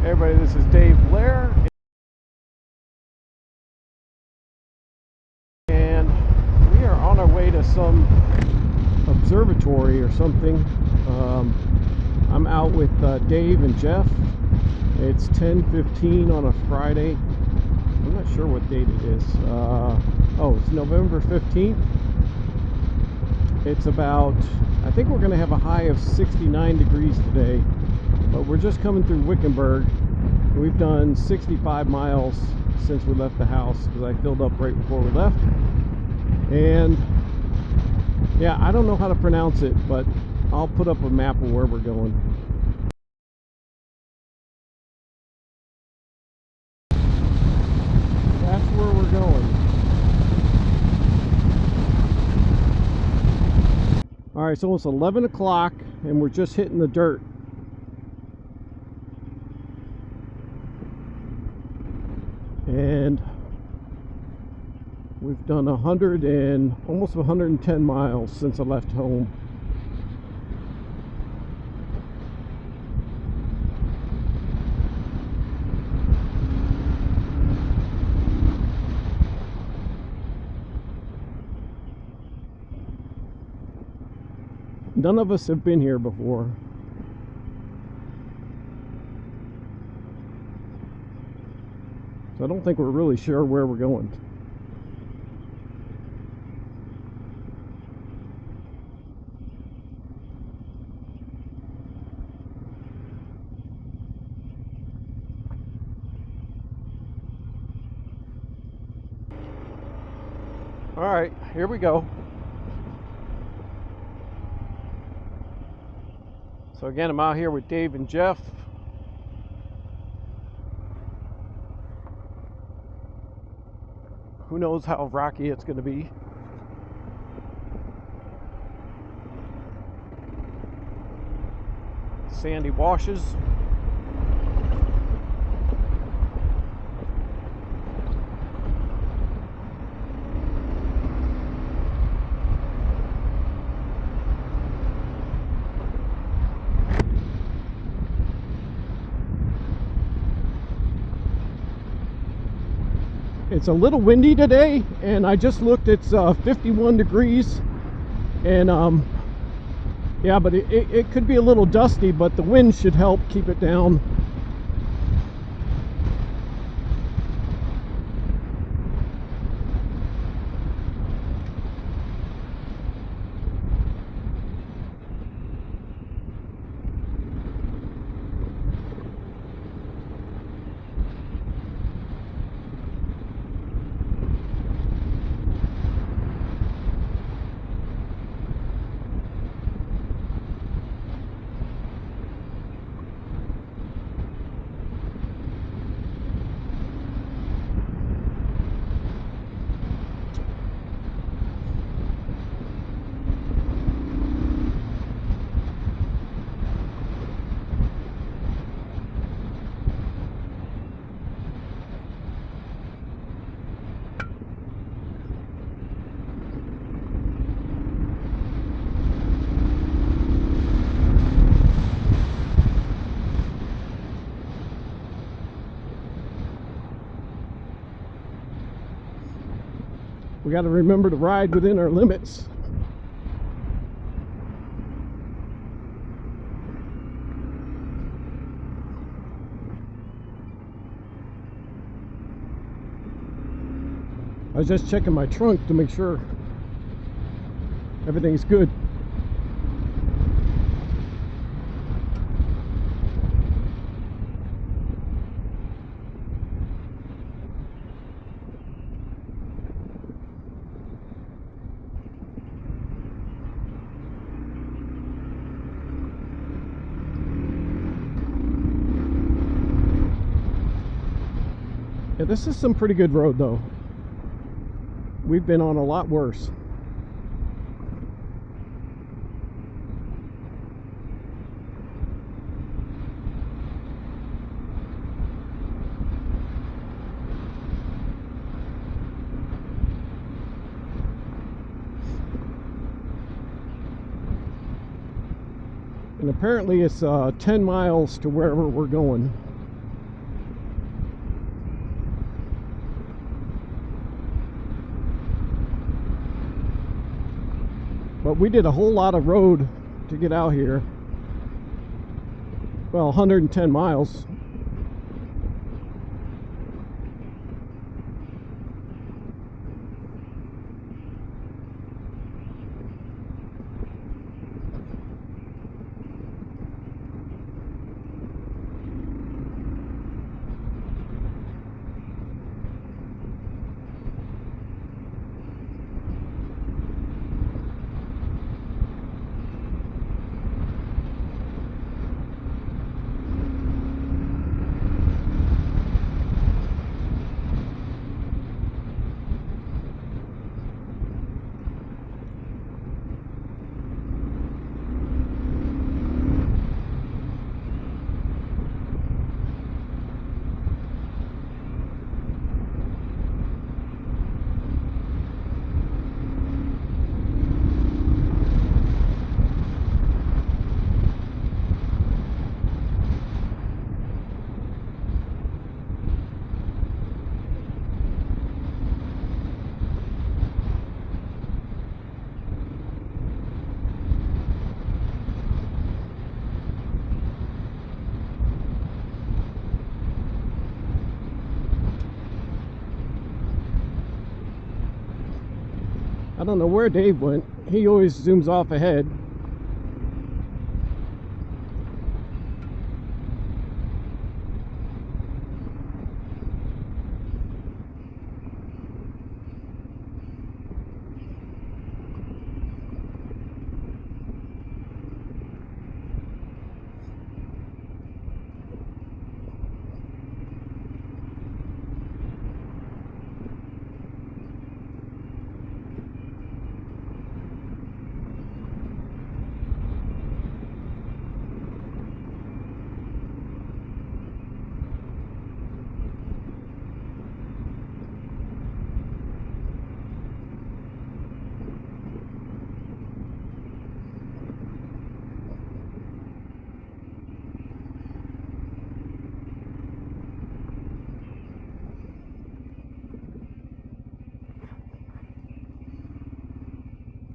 Hey everybody, this is Dave Blair, and we are on our way to some observatory or something. I'm out with Dave and Jeff. It's 10:15 on a Friday. I'm not sure what date it is. It's November 15th. It's about, I think we're going to have a high of 69 degrees today, but we're just coming through Wickenburg. We've done 65 miles since we left the house because I filled up right before we left. And yeah, I don't know how to pronounce it, but I'll put up a map of where we're going. That's where we're going. All right, so it's 11 o'clock and we're just hitting the dirt. And we've done almost 110 miles since I left home. None of us have been here before. So I don't think we're really sure where we're going. All right, here we go. So again, I'm out here with Dave and Jeff. Who knows how rocky it's going to be. Sandy washes. It's a little windy today, and I just looked, it's 51 degrees, and yeah, but it could be a little dusty, but the wind should help keep it down. We got to remember to ride within our limits. I was just checking my trunk to make sure everything's good. Yeah, this is some pretty good road though. We've been on a lot worse. And apparently it's 10 miles to wherever we're going. But we did a whole lot of road to get out here. Well, 110 miles. I don't know where Dave went. He always zooms off ahead.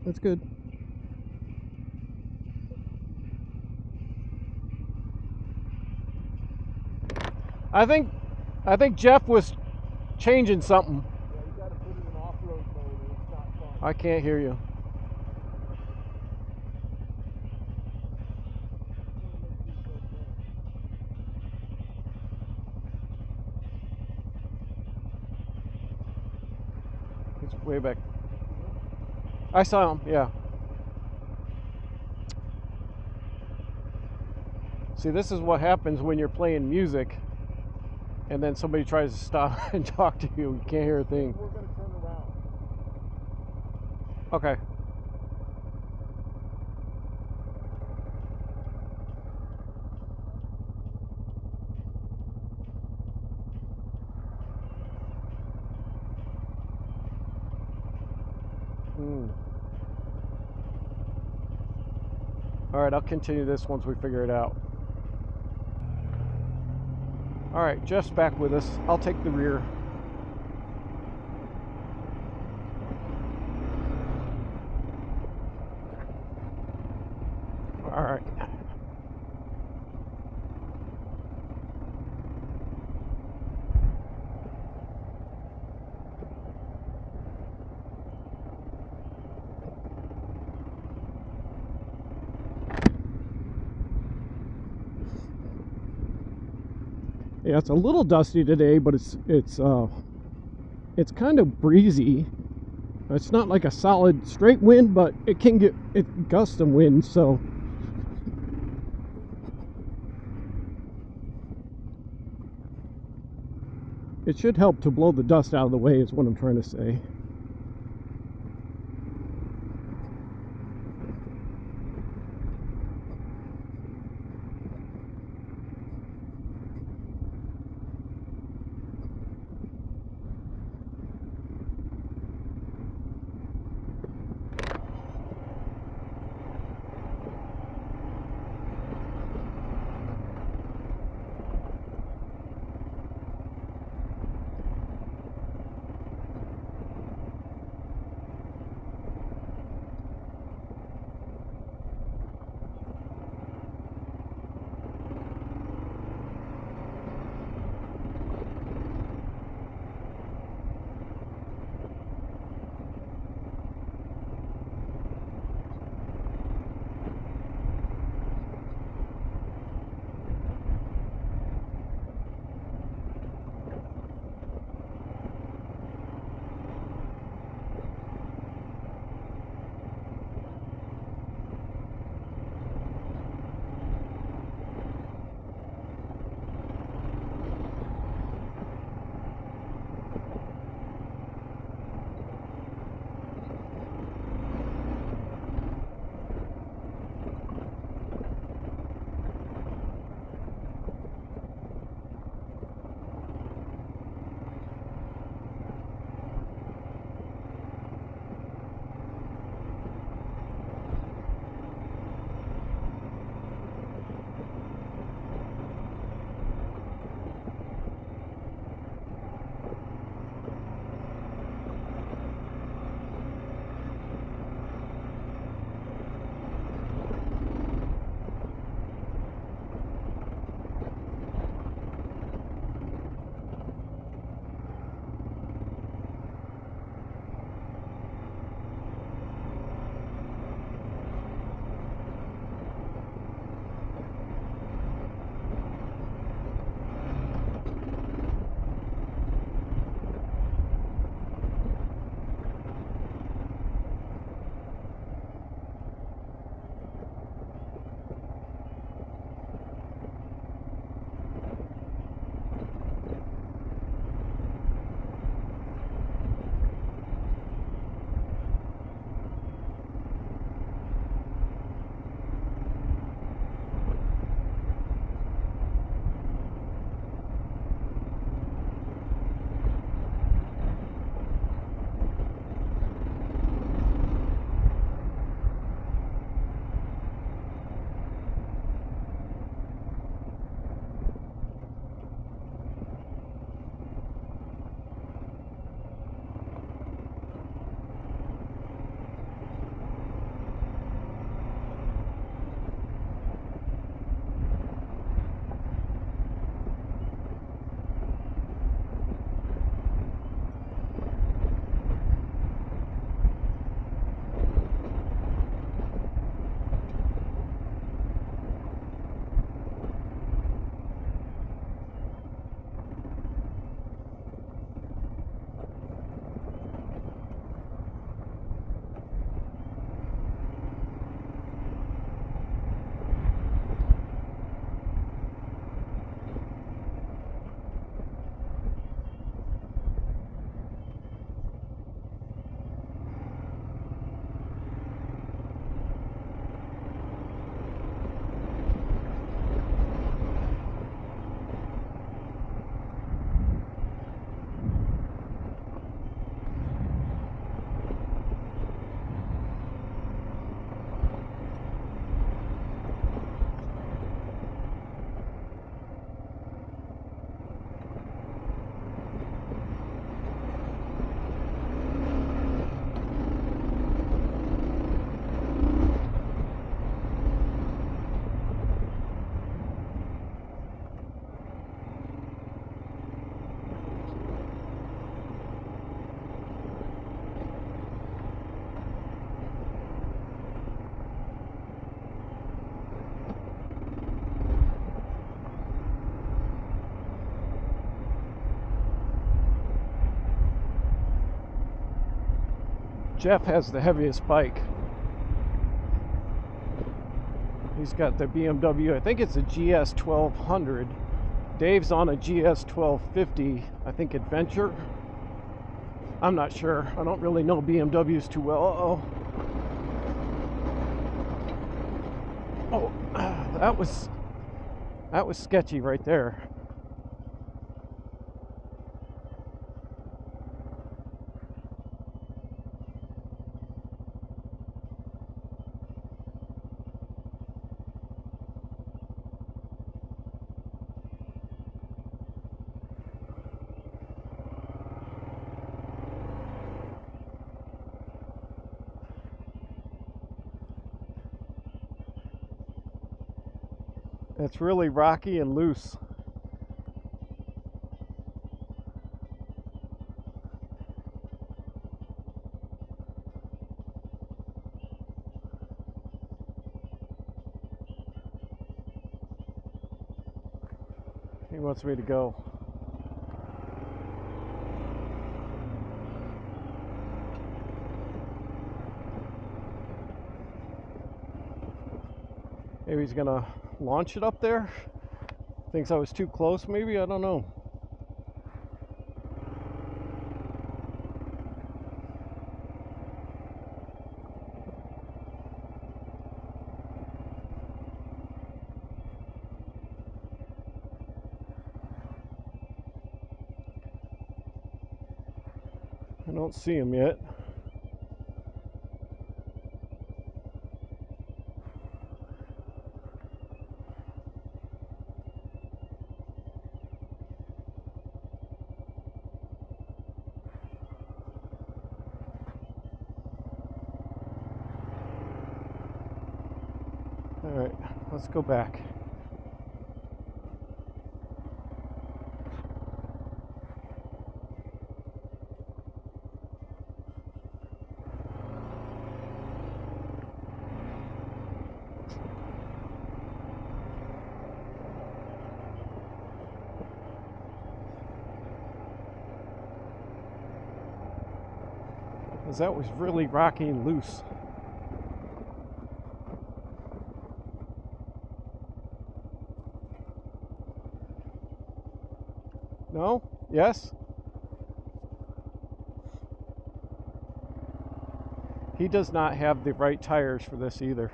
That's good. I think Jeff was changing something. Yeah, you gotta put it in off-road mode or it's not fun. I can't hear you. It's way back. I saw him, yeah. See, this is what happens when you're playing music and then somebody tries to stop and talk to you. You can't hear a thing. We're gonna turn around. Okay. All right, I'll continue this once we figure it out. All right, Jeff's back with us. I'll take the rear. All right. Yeah, it's a little dusty today, but it's kind of breezy. It's not like a solid straight wind, but it can get gusts of wind, so it should help to blow the dust out of the way, is what I'm trying to say. Jeff has the heaviest bike. He's got the BMW, I think it's a GS 1200. Dave's on a GS 1250, I think Adventure. I'm not sure. I don't really know BMWs too well. Oh, that was sketchy right there. It's really rocky and loose. He wants me to go. Maybe he's gonna launch it up there. Thinks I was too close, maybe, I don't know. I don't see him yet. All right, let's go back. Because that was really rocky and loose. No? Yes? He does not have the right tires for this either.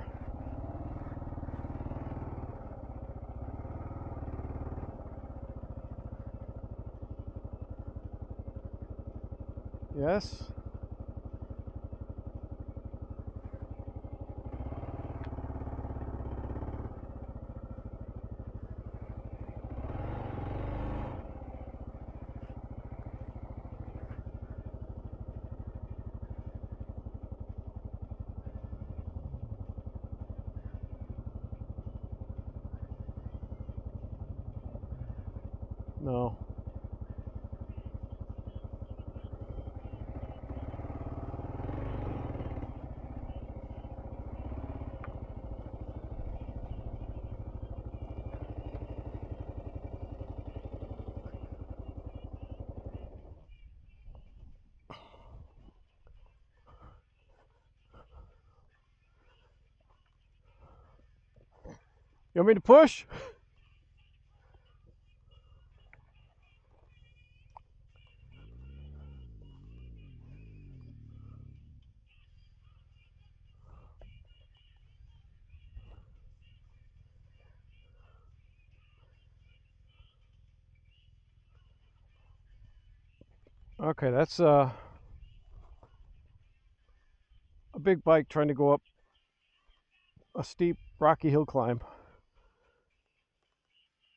Yes? No. You want me to push? Okay, that's a big bike trying to go up a steep rocky hill climb.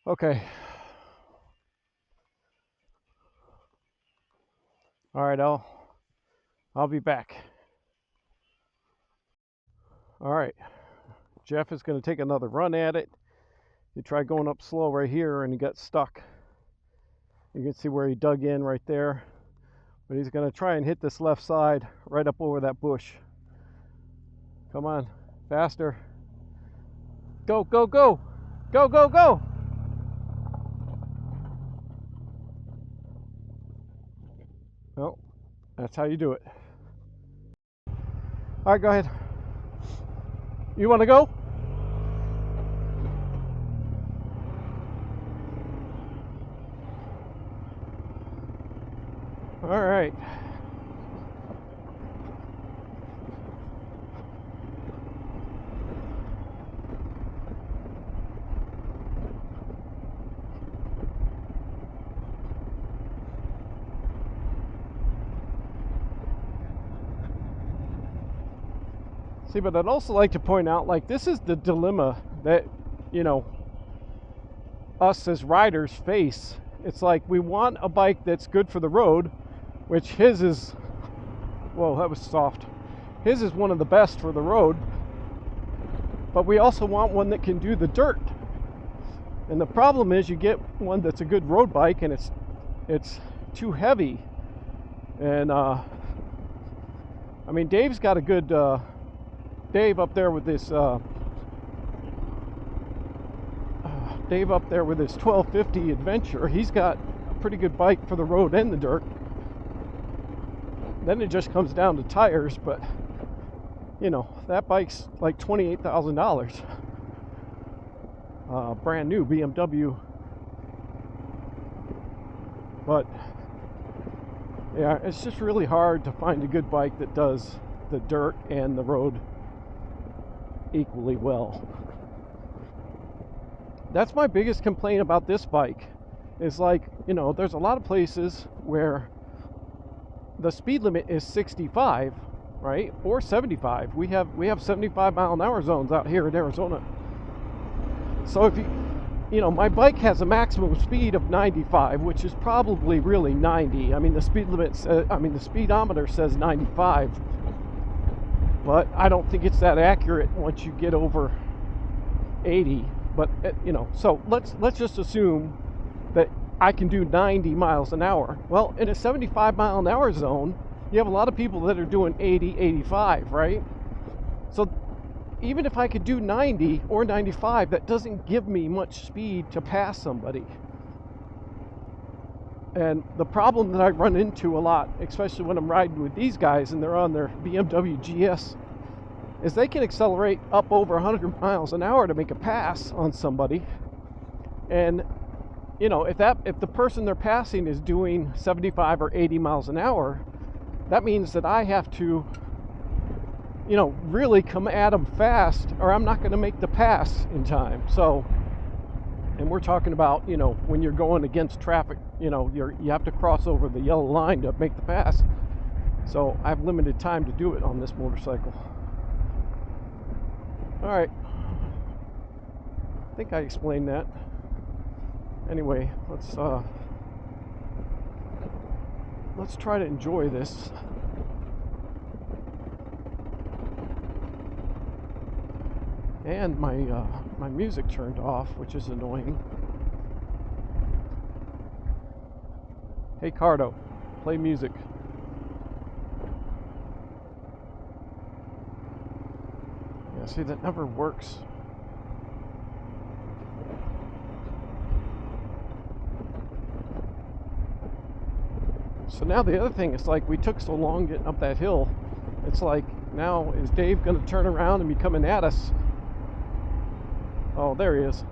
Okay. All right, I'll be back. All right. Jeff is going to take another run at it. He tried going up slow right here and he got stuck. You can see where he dug in right there. But he's going to try and hit this left side right up over that bush. Come on, faster. Go, go, go. Go, go, go. Well, that's how you do it. All right, go ahead. You want to go? All right. See, but I'd also like to point out, like, this is the dilemma that, you know, us as riders face. It's like we want a bike that's good for the road, which his is, whoa, that was soft. His is one of the best for the road, but we also want one that can do the dirt. And the problem is you get one that's a good road bike and it's too heavy. And I mean, Dave's got a good Dave up there with this Dave up there with his 1250 Adventure. He's got a pretty good bike for the road and the dirt. Then it just comes down to tires, but you know, that bike's like $28,000. Brand new BMW. But yeah, it's just really hard to find a good bike that does the dirt and the road equally well. That's my biggest complaint about this bike. Is like, you know, there's a lot of places where the speed limit is 65, right? Or 75. We have 75-mile-an-hour zones out here in Arizona. So if you know, my bike has a maximum speed of 95, which is probably really 90. I mean, the speed limit says, the speedometer says 95. But I don't think it's that accurate once you get over 80. But you know, so let's just assume that I can do 90 miles an hour. Well, in a 75-mile-an-hour zone, you have a lot of people that are doing 80, 85, right? So even if I could do 90 or 95, that doesn't give me much speed to pass somebody. And the problem that I run into a lot, especially when I'm riding with these guys and they're on their BMW GS, is they can accelerate up over 100 miles an hour to make a pass on somebody. And you know, if the person they're passing is doing 75 or 80 miles an hour, that means that I have to, you know, really come at them fast, or I'm not going to make the pass in time. So, and we're talking about, you know, when you're going against traffic, you know, you have to cross over the yellow line to make the pass. So I have limited time to do it on this motorcycle. All right, I think I explained that. Anyway, let's try to enjoy this. And my music turned off, which is annoying. Hey Cardo, play music. Yeah, see, that never works. So now the other thing is, like, we took so long getting up that hill. It's like, now is Dave going to turn around and be coming at us? Oh, there he is.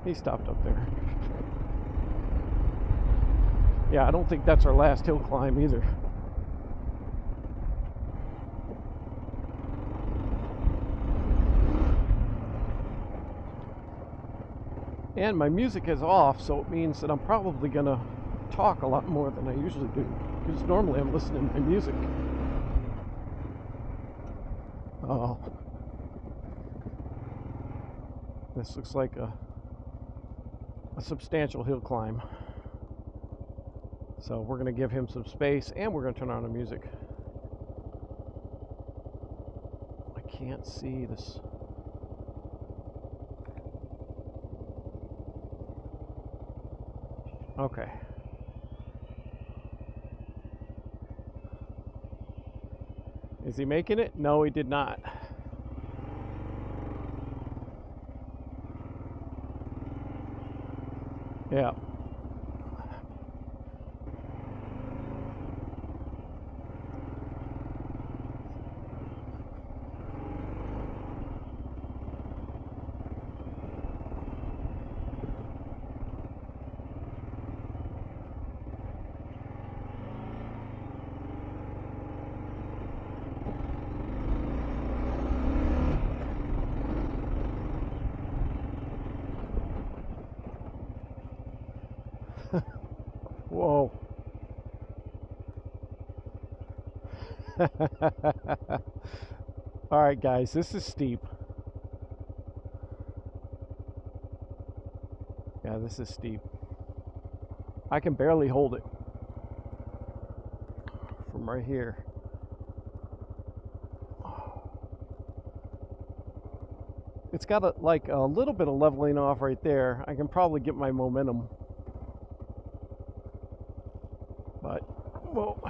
He stopped up there. Yeah, I don't think that's our last hill climb either. And my music is off, so it means that I'm probably going to talk a lot more than I usually do, because normally I'm listening to music. Oh, this looks like a substantial hill climb. So we're going to give him some space, and we're going to turn on the music. I can't see this. Okay. Is he making it? No, he did not. Yeah. Whoa. All right, guys, this is steep. Yeah, this is steep. I can barely hold it from right here. It's got like a little bit of leveling off right there. I can probably get my momentum. But, whoa.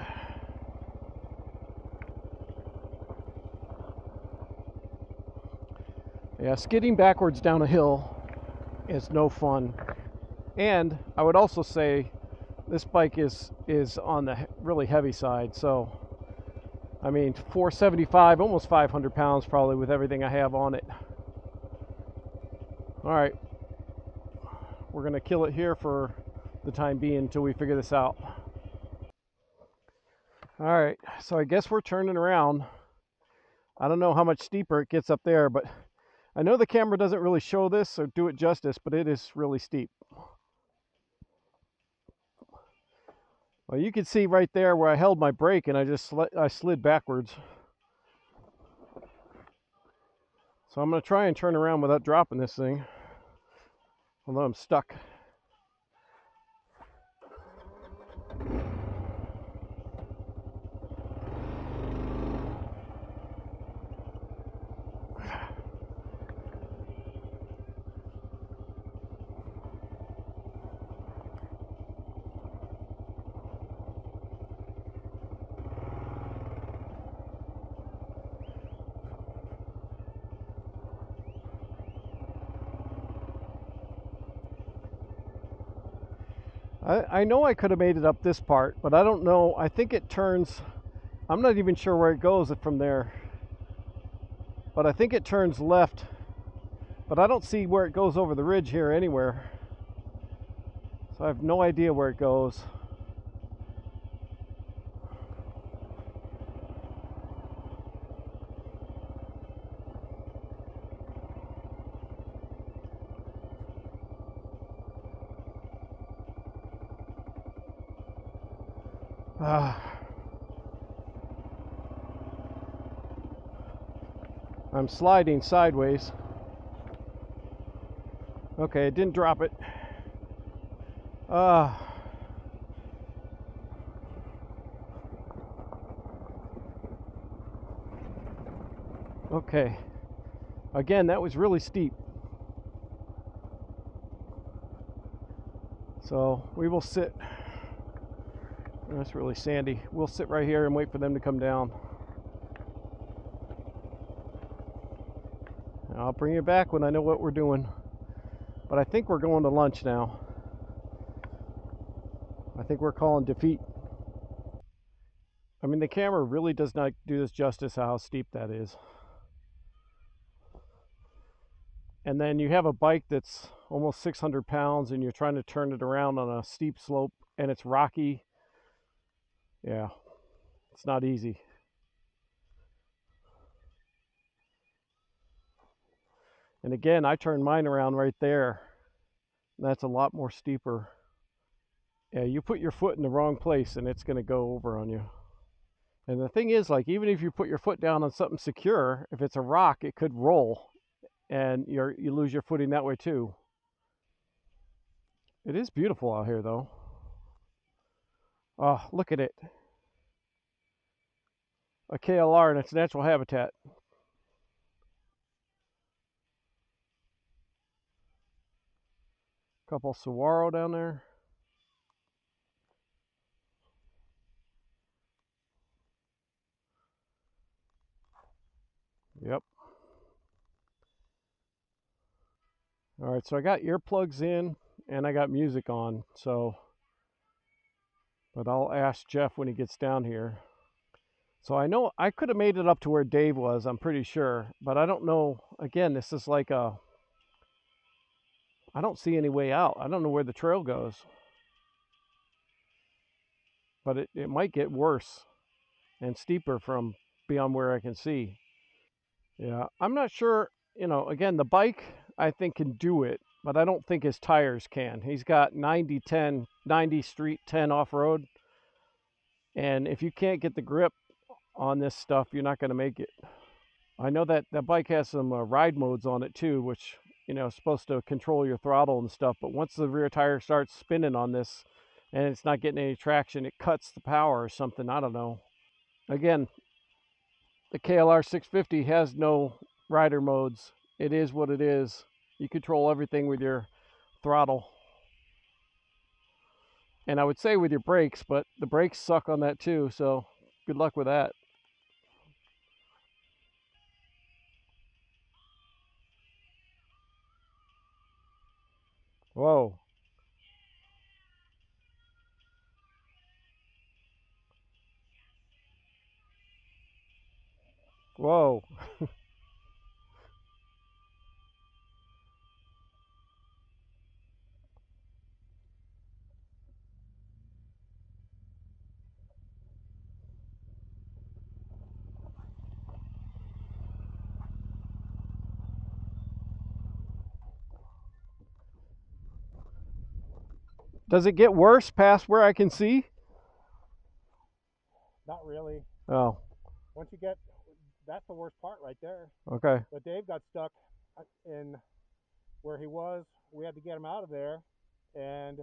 Yeah, skidding backwards down a hill is no fun. And I would also say this bike is on the really heavy side. So, I mean, 475, almost 500 pounds probably with everything I have on it. All right, we're going to kill it here for the time being until we figure this out. All right, so I guess we're turning around. I don't know how much steeper it gets up there, but I know the camera doesn't really show this or do it justice, but it is really steep. Well, you can see right there where I held my brake and I slid backwards. So I'm going to try and turn around without dropping this thing, although I'm stuck. I know I could have made it up this part, but I don't know. I think it turns, I'm not even sure where it goes from there, but I think it turns left, but I don't see where it goes over the ridge here anywhere. So I have no idea where it goes. I'm sliding sideways. Okay, it didn't drop it. Okay. Again, that was really steep. So we will sit. That's really sandy. We'll sit right here and wait for them to come down. I'll bring you back when I know what we're doing. But I think we're going to lunch now. I think we're calling defeat. I mean, the camera really does not do this justice how steep that is. And then you have a bike that's almost 600 pounds and you're trying to turn it around on a steep slope and it's rocky. Yeah, it's not easy. And again, I turned mine around right there. That's a lot more steeper. Yeah, you put your foot in the wrong place and it's going to go over on you. And the thing is, like, even if you put your foot down on something secure, if it's a rock, it could roll and you lose your footing that way too. It is beautiful out here though. Oh, look at it. A KLR in its natural habitat. Couple saguaro down there. Yep. All right, so I got earplugs in and I got music on, so, but I'll ask Jeff when he gets down here. So I know I could have made it up to where Dave was, I'm pretty sure, but I don't know. Again, this is like I don't see any way out. I don't know where the trail goes. But it might get worse and steeper from beyond where I can see. Yeah, I'm not sure, again, the bike I think can do it, but I don't think his tires can. He's got 90-10, 90 street, 10 off-road. And if you can't get the grip on this stuff, you're not going to make it. I know that that bike has some ride modes on it too, which, is supposed to control your throttle and stuff. But once the rear tire starts spinning on this and it's not getting any traction, it cuts the power or something. I don't know. Again, the KLR 650 has no rider modes. It is what it is. You control everything with your throttle. And I would say with your brakes, but the brakes suck on that too, so good luck with that. Whoa. Whoa. Does it get worse past where I can see? Not really. Oh, Once you get, that's the worst part right there. okay. But Dave got stuck in where he was. We had to get him out of there. And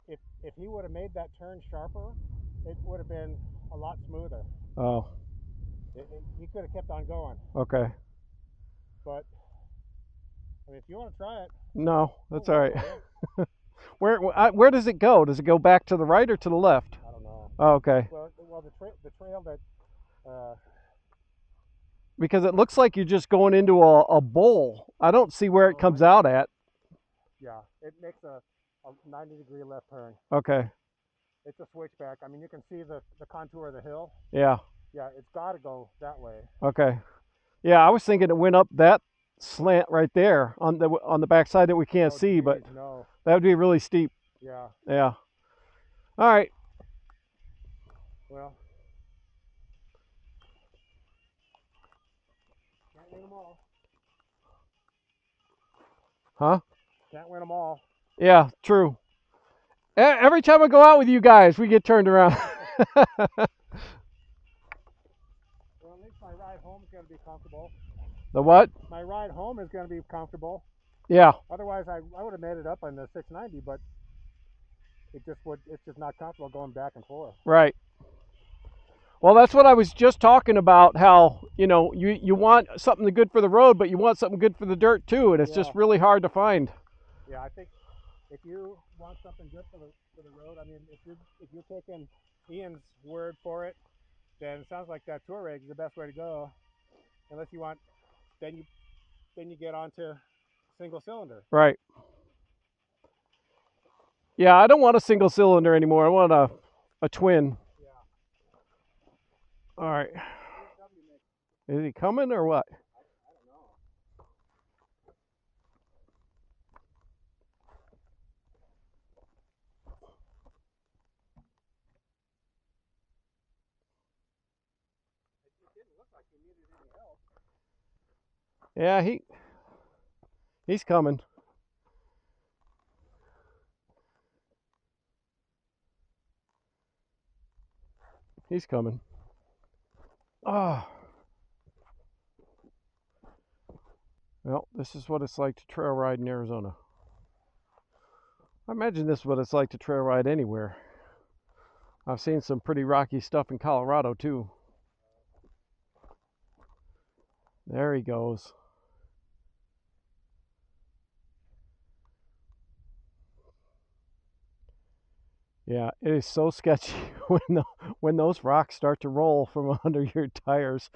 if he would have made that turn sharper, it would have been a lot smoother. Oh, He could have kept on going. okay. But I mean, if you want to try it, No, that's all go right. for it. Where does it go? Does it go back to the right or to the left? I don't know. Oh, okay. Well, the trail that Because it looks like you're just going into a bowl. I don't see where it comes out at. yeah, it makes a 90-degree left turn. Okay. It's a switchback. I mean, you can see the contour of the hill. Yeah. Yeah, it's got to go that way. Okay. Yeah, I was thinking it went up that slant right there on the backside that we can't Oh, see, but geez, no. that would be really steep. Yeah. Yeah. All right. Well, can't win them all. Huh? Can't win them all. Yeah, true. Every time I go out with you guys, we get turned around. Well, at least my ride home is going to be comfortable. The what? My ride home is going to be comfortable. Yeah. Otherwise, I would have made it up on the 690, but it's just not comfortable going back and forth. Right. Well, that's what I was just talking about, how, you want something good for the road, but you want something good for the dirt too, and it's just really hard to find. Yeah, I think if you want something good for the road, I mean, if you're taking Ian's word for it, then it sounds like that Touareg is the best way to go. Unless you want, then you get onto single cylinder. Right. Yeah, I don't want a single cylinder anymore. I want a twin. Yeah. All right. Is he coming or what? I don't know. It didn't look like he needed any help. Yeah, he's coming. He's coming. Ah. Well, this is what it's like to trail ride in Arizona. I imagine this is what it's like to trail ride anywhere. I've seen some pretty rocky stuff in Colorado too. There he goes. Yeah, it is so sketchy when those rocks start to roll from under your tires.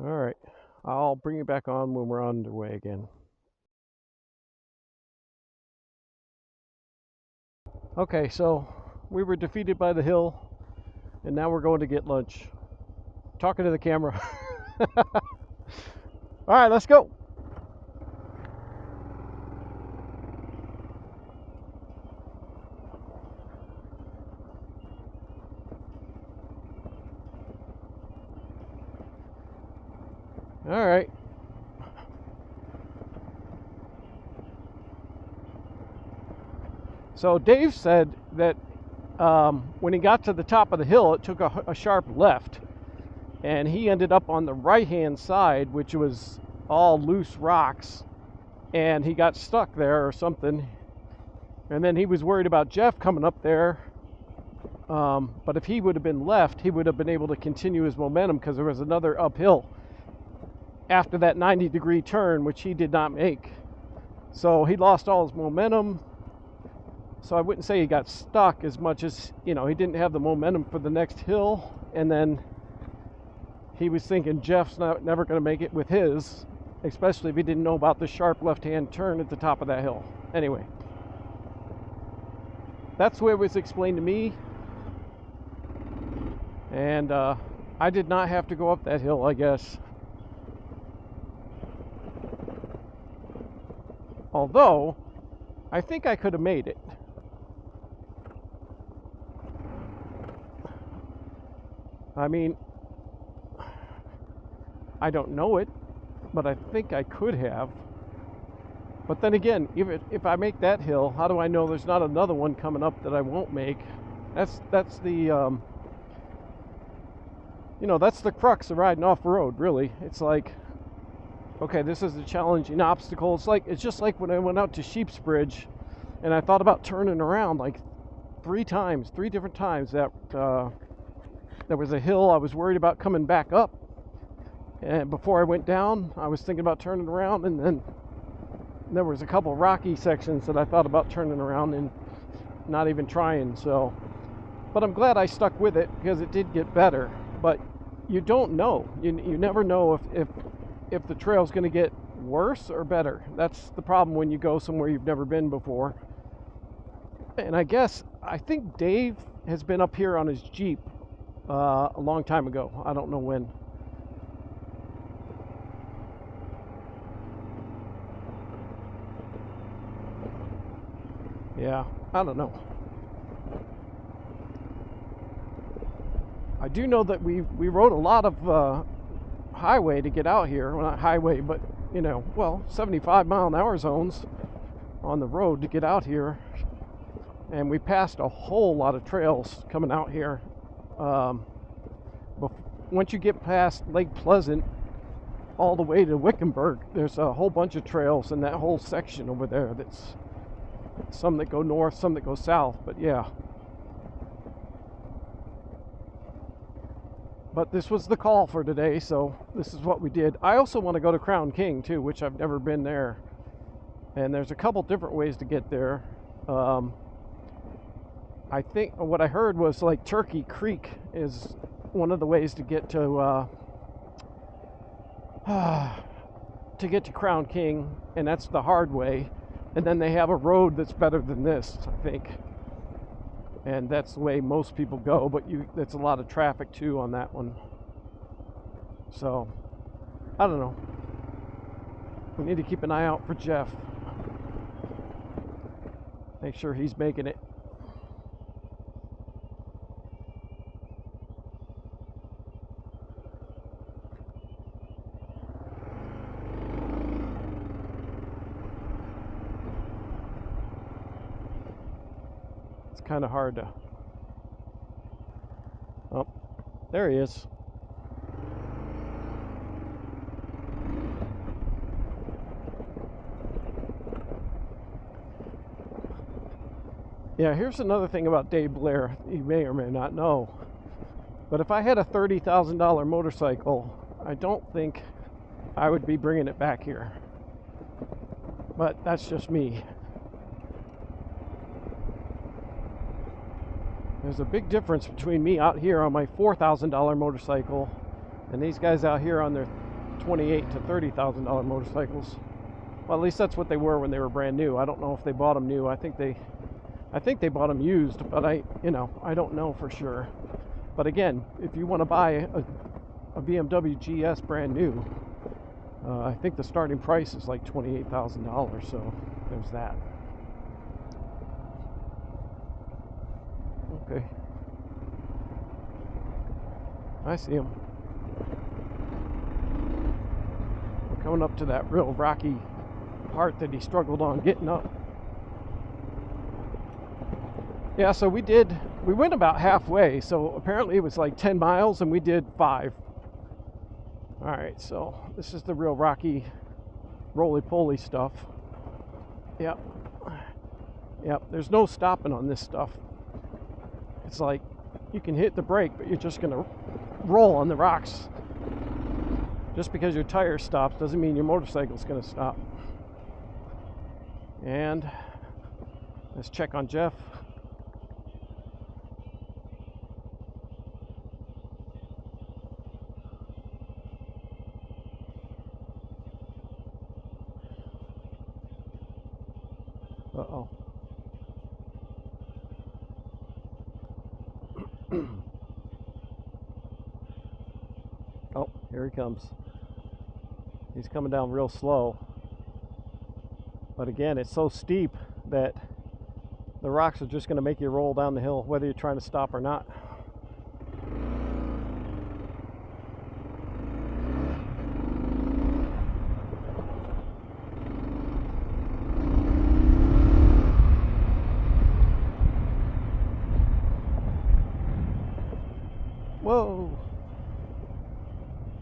All right, I'll bring you back on when we're underway again. Okay, so we were defeated by the hill, and now we're going to get lunch. Talking to the camera. All right, let's go. All right. So Dave said that when he got to the top of the hill, it took a sharp left, and he ended up on the right-hand side, which was all loose rocks, and he got stuck there or something. And then he was worried about Jeff coming up there, but if he would have been left, he would have been able to continue his momentum because there was another uphill after that 90-degree turn, which he did not make. So he lost all his momentum. So I wouldn't say he got stuck as much as, he didn't have the momentum for the next hill. And then he was thinking Jeff's never going to make it with his, especially if he didn't know about the sharp left-hand turn at the top of that hill. Anyway, that's the way it was explained to me. And I did not have to go up that hill, I guess. Although, I think I could have made it. I mean, I don't know it, but I think I could have. But then again, if I make that hill, how do I know there's not another one coming up that I won't make? That's the that's the crux of riding off-road, really. It's like, okay, this is a challenging obstacle. It's just like when I went out to Sheep's Bridge and I thought about turning around like three different times that there was a hill I was worried about coming back up, and before I went down I was thinking about turning around, and then there was a couple rocky sections that I thought about turning around and not even trying. So, but I'm glad I stuck with it because it did get better. But you don't know. You never know if the trail's going to get worse or better. That's the problem when you go somewhere you've never been before. And I think Dave has been up here on his Jeep a long time ago. I don't know when. Yeah, I don't know. I do know that we rode a lot of highway to get out here. Well, not highway, but 75-mile-an-hour zones on the road to get out here. And we passed a whole lot of trails coming out here. Once you get past Lake Pleasant all the way to Wickenburg, there's a whole bunch of trails in that whole section over there. That's some that go north, some that go south, but yeah. But this was the call for today, so this is what we did. I also want to go to Crown King too, which I've never been there. And there's a couple different ways to get there. I think what I heard was like Turkey Creek is one of the ways to get to Crown King, and that's the hard way. And then they have a road that's better than this, I think. And that's the way most people go, but that's a lot of traffic too on that one. So, I don't know. We need to keep an eye out for Jeff. Make sure he's making it. Kind of hard to. Oh, there he is. Yeah, here's another thing about Dave Blair you may or may not know. But if I had a $30,000 motorcycle, I don't think I would be bringing it back here. But that's just me. There's a big difference between me out here on my $4,000 motorcycle and these guys out here on their $28,000 to $30,000 motorcycles. Well, at least that's what they were when they were brand new. I don't know if they bought them new. I think they I think they bought them used, but I don't know for sure. But again, if you want to buy a BMW GS brand new, I think the starting price is like $28,000. So there's that. Okay. I see him. We're coming up to that real rocky part that he struggled on getting up. Yeah, so we went about halfway, so apparently it was like 10 miles and we did 5. All right, so this is the real rocky, roly-poly stuff. Yep, there's no stopping on this stuff. It's like you can hit the brake, but you're just gonna roll on the rocks. Just because your tire stops doesn't mean your motorcycle's gonna stop. And let's check on Jeff. Uh-oh. Oh, here he comes. He's coming down real slow. But again, it's so steep that the rocks are just going to make you roll down the hill whether you're trying to stop or not. Whoa!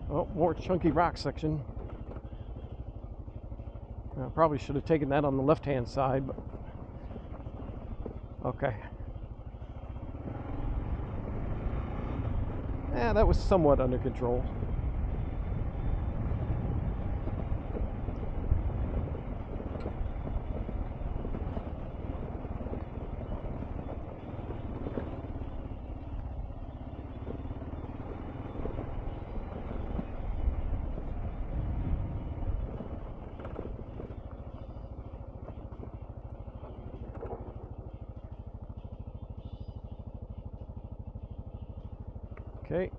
Oh, more chunky rock section. I probably should have taken that on the left-hand side, but okay. Yeah, that was somewhat under control. Okay.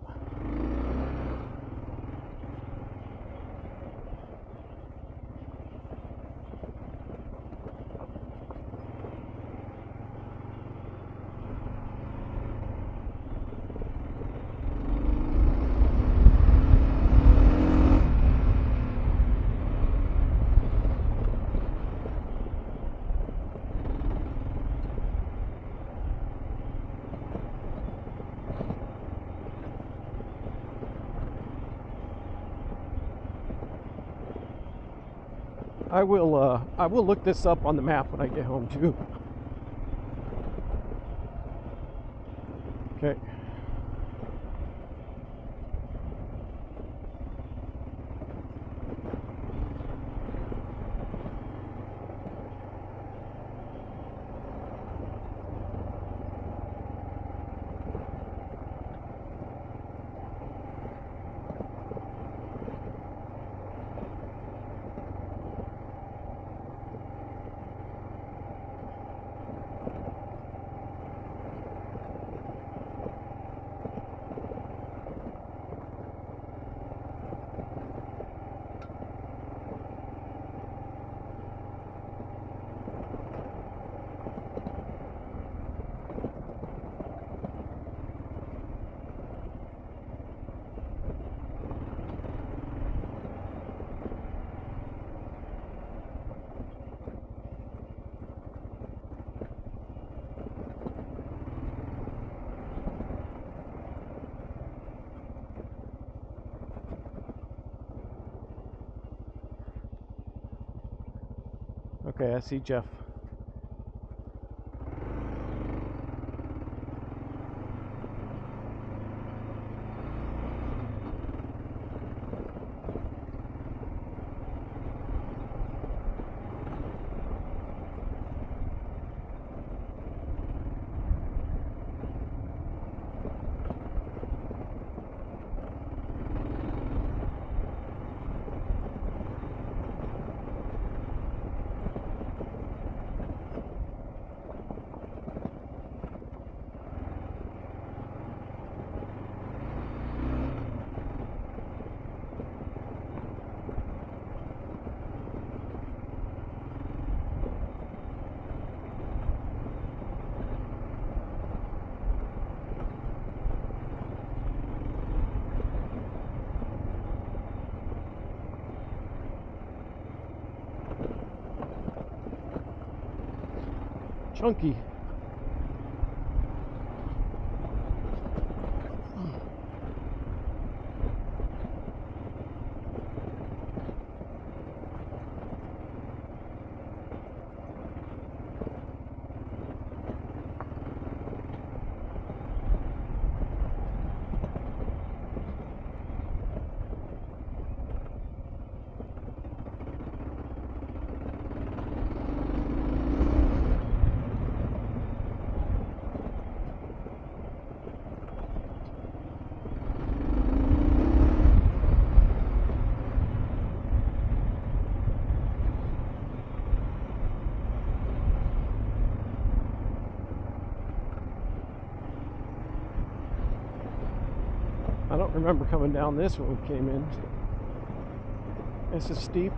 I will look this up on the map when I get home too. Okay. Okay, I see Jeff. chunky. I don't remember coming down this when we came in. This is steep.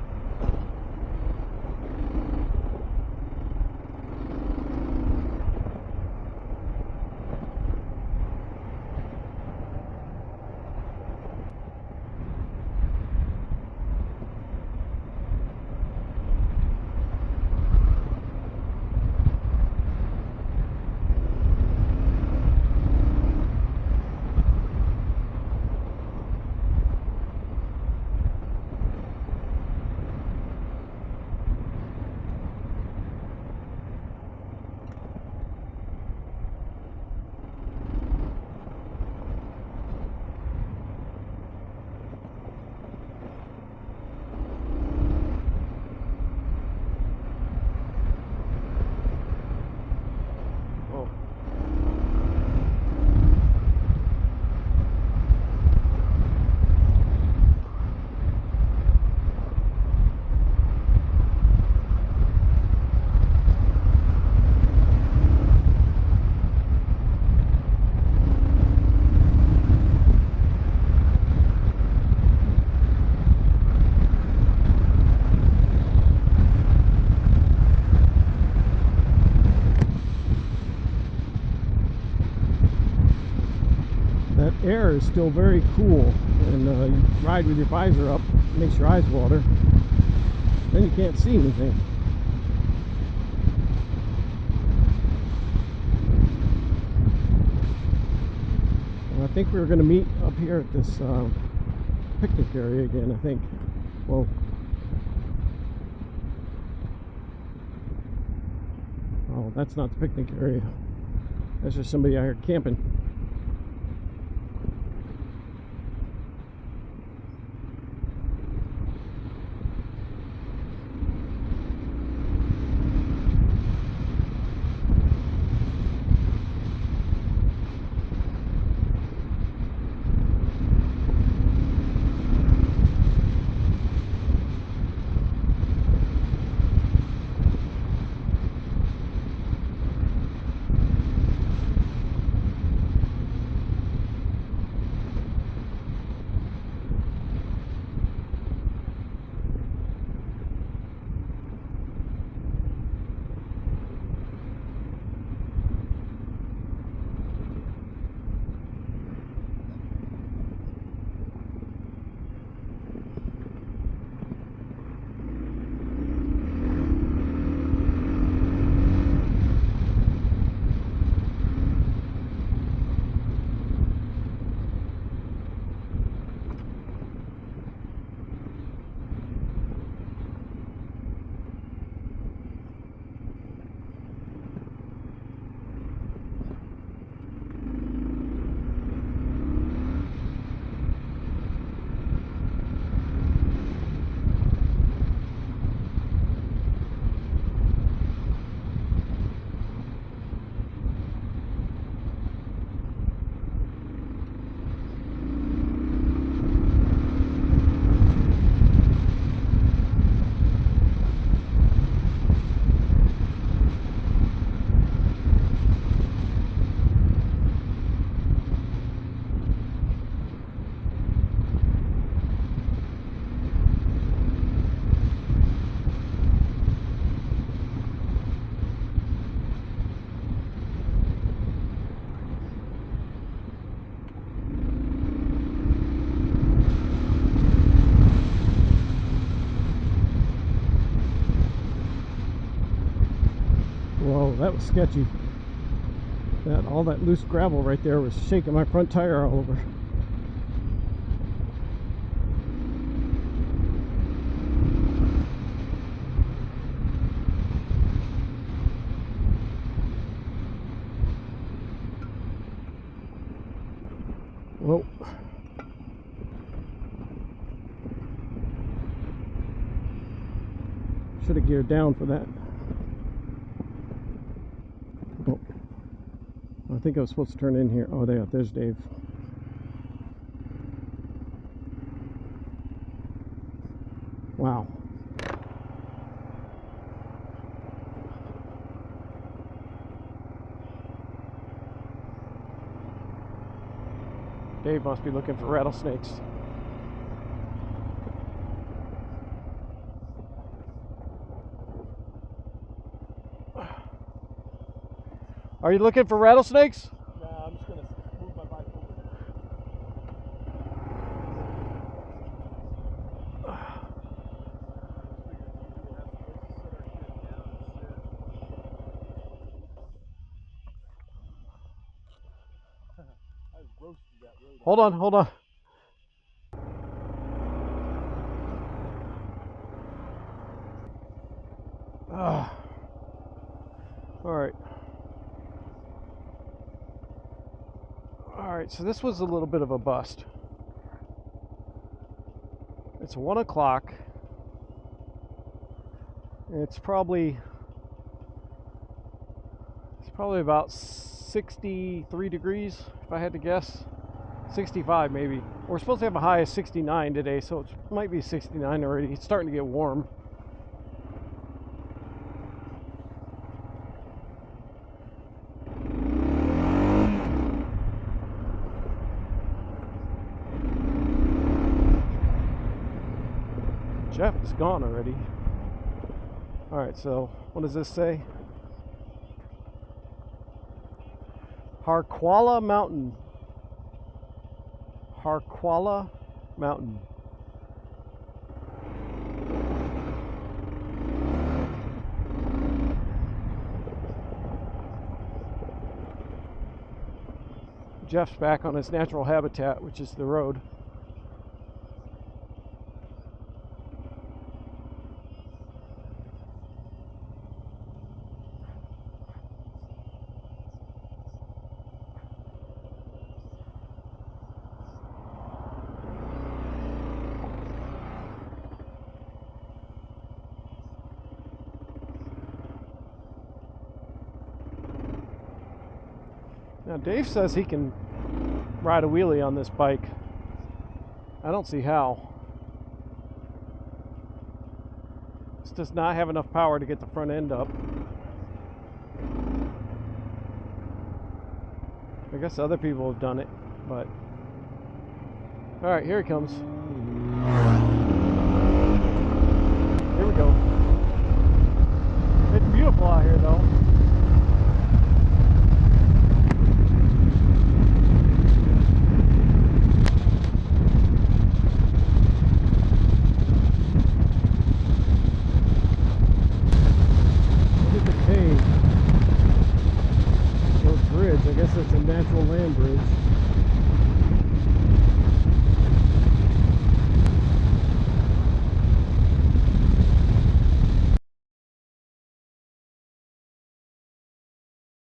That air is still very cool, and you ride with your visor up, makes your eyes water, then you can't see anything. And I think we were going to meet up here at this picnic area again, I think. Whoa. Oh, that's not the picnic area. That's just somebody out here camping. that was sketchy. All that loose gravel right there was shaking my front tire all over. Whoa. Should have geared down for that. Oh. I think I was supposed to turn in here. Oh, there's Dave. Wow. Dave must be looking for rattlesnakes. Are you looking for rattlesnakes? No, I'm just gonna move my bike over there. I roasted that road. Hold on, hold on. All right. All right, so this was a little bit of a bust. It's 1 o'clock. It's probably about 63 degrees, if I had to guess. 65 maybe. We're supposed to have a high of 69 today, so it might be 69 already. It's starting to get warm. Jeff is gone already. All right, so what does this say? Harquhala Mountain. Harquhala Mountain. Jeff's back on his natural habitat, which is the road. Now Dave says he can ride a wheelie on this bike. I don't see how. This does not have enough power to get the front end up. I guess other people have done it, but... Alright, here he comes. Here we go. It's beautiful out here though. I guess it's a natural land bridge.